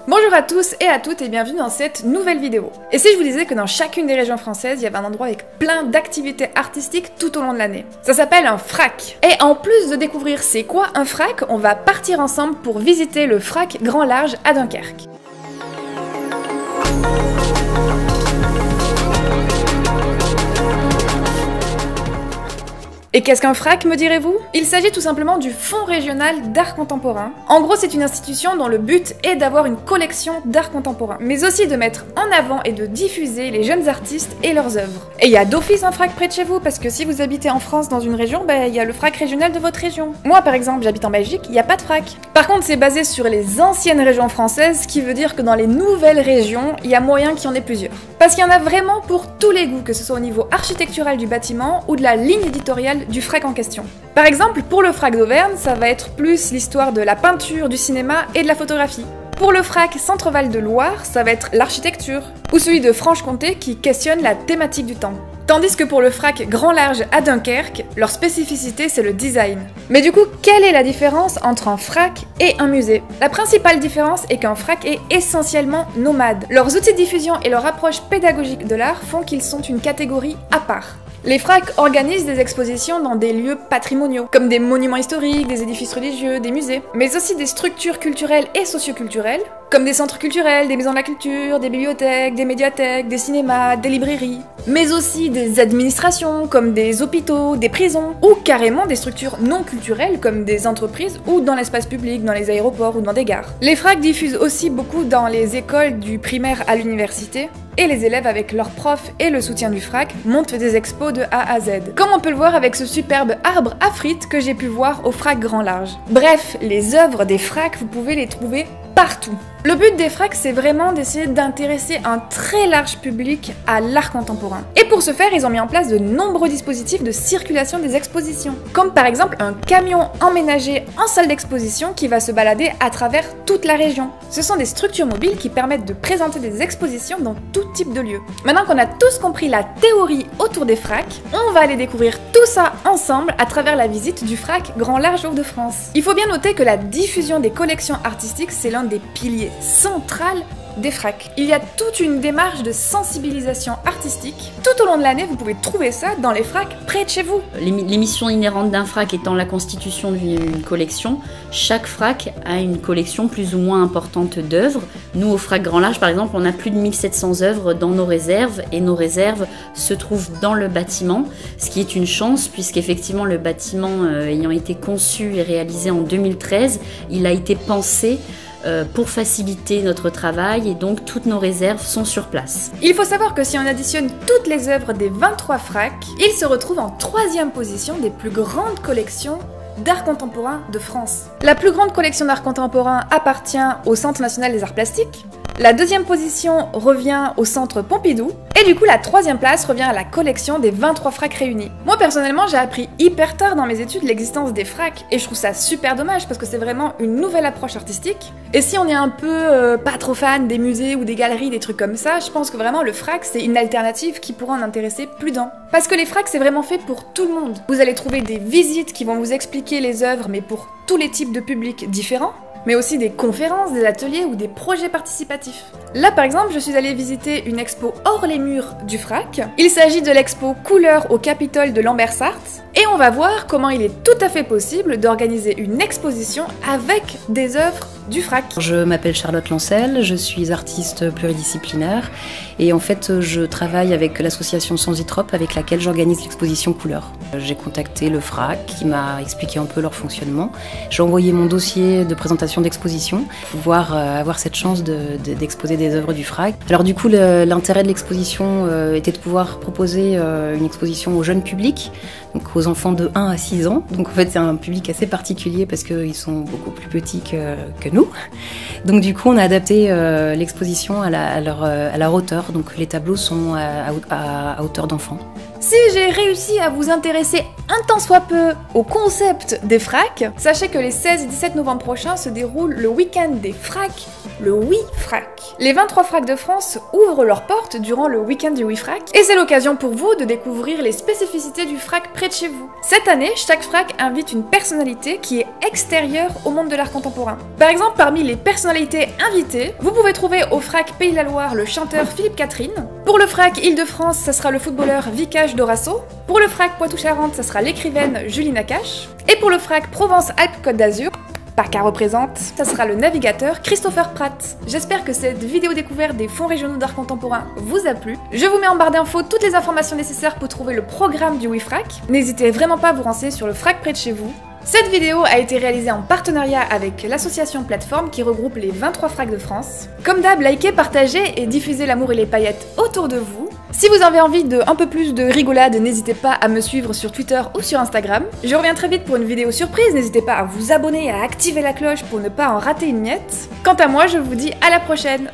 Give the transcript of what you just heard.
Bonjour à tous et à toutes et bienvenue dans cette nouvelle vidéo. Et si je vous disais que dans chacune des régions françaises, il y avait un endroit avec plein d'activités artistiques tout au long de l'année? Ça s'appelle un FRAC. Et en plus de découvrir c'est quoi un FRAC, on va partir ensemble pour visiter le FRAC Grand Large à Dunkerque. Et qu'est-ce qu'un FRAC, me direz-vous? Il s'agit tout simplement du Fonds régional d'art contemporain. En gros, c'est une institution dont le but est d'avoir une collection d'art contemporain, mais aussi de mettre en avant et de diffuser les jeunes artistes et leurs œuvres. Et il y a d'office un FRAC près de chez vous, parce que si vous habitez en France dans une région, il y a le FRAC régional de votre région. Moi, par exemple, j'habite en Belgique, il n'y a pas de FRAC. Par contre, c'est basé sur les anciennes régions françaises, ce qui veut dire que dans les nouvelles régions, il y a moyen qu'il y en ait plusieurs. Parce qu'il y en a vraiment pour tous les goûts, que ce soit au niveau architectural du bâtiment ou de la ligne éditoriale du FRAC en question. Par exemple, pour le FRAC d'Auvergne, ça va être plus l'histoire de la peinture, du cinéma et de la photographie. Pour le FRAC Centre-Val de Loire, ça va être l'architecture. Ou celui de Franche-Comté qui questionne la thématique du temps. Tandis que pour le FRAC Grand Large à Dunkerque, leur spécificité c'est le design. Mais du coup, quelle est la différence entre un FRAC et un musée? La principale différence est qu'un FRAC est essentiellement nomade. Leurs outils de diffusion et leur approche pédagogique de l'art font qu'ils sont une catégorie à part. Les FRAC organisent des expositions dans des lieux patrimoniaux, comme des monuments historiques, des édifices religieux, des musées, mais aussi des structures culturelles et socioculturelles, comme des centres culturels, des maisons de la culture, des bibliothèques, des médiathèques, des cinémas, des librairies, mais aussi des administrations, comme des hôpitaux, des prisons, ou carrément des structures non culturelles, comme des entreprises, ou dans l'espace public, dans les aéroports ou dans des gares. Les FRAC diffusent aussi beaucoup dans les écoles du primaire à l'université, et les élèves avec leurs profs et le soutien du FRAC montent des expos de A à Z. Comme on peut le voir avec ce superbe arbre à frites que j'ai pu voir au FRAC Grand Large. Bref, les œuvres des FRAC, vous pouvez les trouver partout. Le but des FRAC, c'est vraiment d'essayer d'intéresser un très large public à l'art contemporain. Et pour ce faire, ils ont mis en place de nombreux dispositifs de circulation des expositions. Comme par exemple un camion emménagé en salle d'exposition qui va se balader à travers toute la région. Ce sont des structures mobiles qui permettent de présenter des expositions dans tout type de lieux. Maintenant qu'on a tous compris la théorie autour des FRAC, on va aller découvrir tout ça ensemble à travers la visite du FRAC Grand Large Hauts-de-France. Il faut bien noter que la diffusion des collections artistiques, c'est l'un des piliers central des FRAC. Il y a toute une démarche de sensibilisation artistique. Tout au long de l'année, vous pouvez trouver ça dans les FRAC près de chez vous. Les missions inhérentes d'un FRAC étant la constitution d'une collection, chaque FRAC a une collection plus ou moins importante d'œuvres. Nous, au FRAC Grand Large, par exemple, on a plus de 1700 œuvres dans nos réserves, et nos réserves se trouvent dans le bâtiment, ce qui est une chance, puisqu'effectivement, le bâtiment ayant été conçu et réalisé en 2013, il a été pensé pour faciliter notre travail, et donc toutes nos réserves sont sur place. Il faut savoir que si on additionne toutes les œuvres des 23 FRAC, ils se retrouvent en 3e position des plus grandes collections d'art contemporain de France. La plus grande collection d'art contemporain appartient au Centre national des arts plastiques. La 2e position revient au Centre Pompidou, et du coup la 3e place revient à la collection des 23 FRAC réunis. Moi personnellement j'ai appris hyper tard dans mes études l'existence des FRAC, et je trouve ça super dommage parce que c'est vraiment une nouvelle approche artistique. Et si on est un peu pas trop fan des musées ou des galeries, des trucs comme ça, je pense que vraiment le FRAC c'est une alternative qui pourra en intéresser plus d'un. Parce que les FRAC c'est vraiment fait pour tout le monde. Vous allez trouver des visites qui vont vous expliquer les œuvres, mais pour tous les types de publics différents, mais aussi des conférences, des ateliers ou des projets participatifs. Là par exemple, je suis allée visiter une expo hors les murs du FRAC. Il s'agit de l'expo Couleurs au Capitole de Lambersart, et on va voir comment il est tout à fait possible d'organiser une exposition avec des œuvres du FRAC. Je m'appelle Charlotte Lancel, je suis artiste pluridisciplinaire, et en fait je travaille avec l'association Sensitrope avec laquelle j'organise l'exposition Couleurs. J'ai contacté le FRAC qui m'a expliqué un peu leur fonctionnement. J'ai envoyé mon dossier de présentation d'exposition pour pouvoir avoir cette chance d'exposer des œuvres du FRAC. Alors du coup l'intérêt de l'exposition était de pouvoir proposer une exposition au jeune public, donc aux enfants de 1 à 6 ans. Donc en fait c'est un public assez particulier parce qu'ils sont beaucoup plus petits que nous. Donc du coup on a adapté l'exposition à leur hauteur, donc les tableaux sont à hauteur d'enfant. Si j'ai réussi à vous intéresser un tant soit peu au concept des fracs, sachez que les 16 et 17 novembre prochains se déroule le week-end des fracs, le WeFrac. Les 23 fracs de France ouvrent leurs portes durant le week-end du WeFrac, et c'est l'occasion pour vous de découvrir les spécificités du frac près de chez vous. Cette année, chaque frac invite une personnalité qui est extérieure au monde de l'art contemporain. Par exemple, parmi les personnalités invitées, vous pouvez trouver au frac Pays de la Loire le chanteur Philippe Catherine. Pour le frac Île-de-France, ça sera le footballeur Vicage Dorasso. Pour le frac Poitou-Charentes, ça sera l'écrivaine Julie Nakache. Et pour le frac Provence-Alpes-Côte d'Azur, PACA représente, ça sera le navigateur Christopher Pratt. J'espère que cette vidéo découverte des fonds régionaux d'art contemporain vous a plu. Je vous mets en barre d'infos toutes les informations nécessaires pour trouver le programme du WeFrac. N'hésitez vraiment pas à vous renseigner sur le frac près de chez vous. Cette vidéo a été réalisée en partenariat avec l'association Plateforme qui regroupe les 23 fracs de France. Comme d'hab, likez, partagez et diffusez l'amour et les paillettes autour de vous. Si vous avez envie de un peu plus de rigolade, n'hésitez pas à me suivre sur Twitter ou sur Instagram. Je reviens très vite pour une vidéo surprise, n'hésitez pas à vous abonner et à activer la cloche pour ne pas en rater une miette. Quant à moi, je vous dis à la prochaine.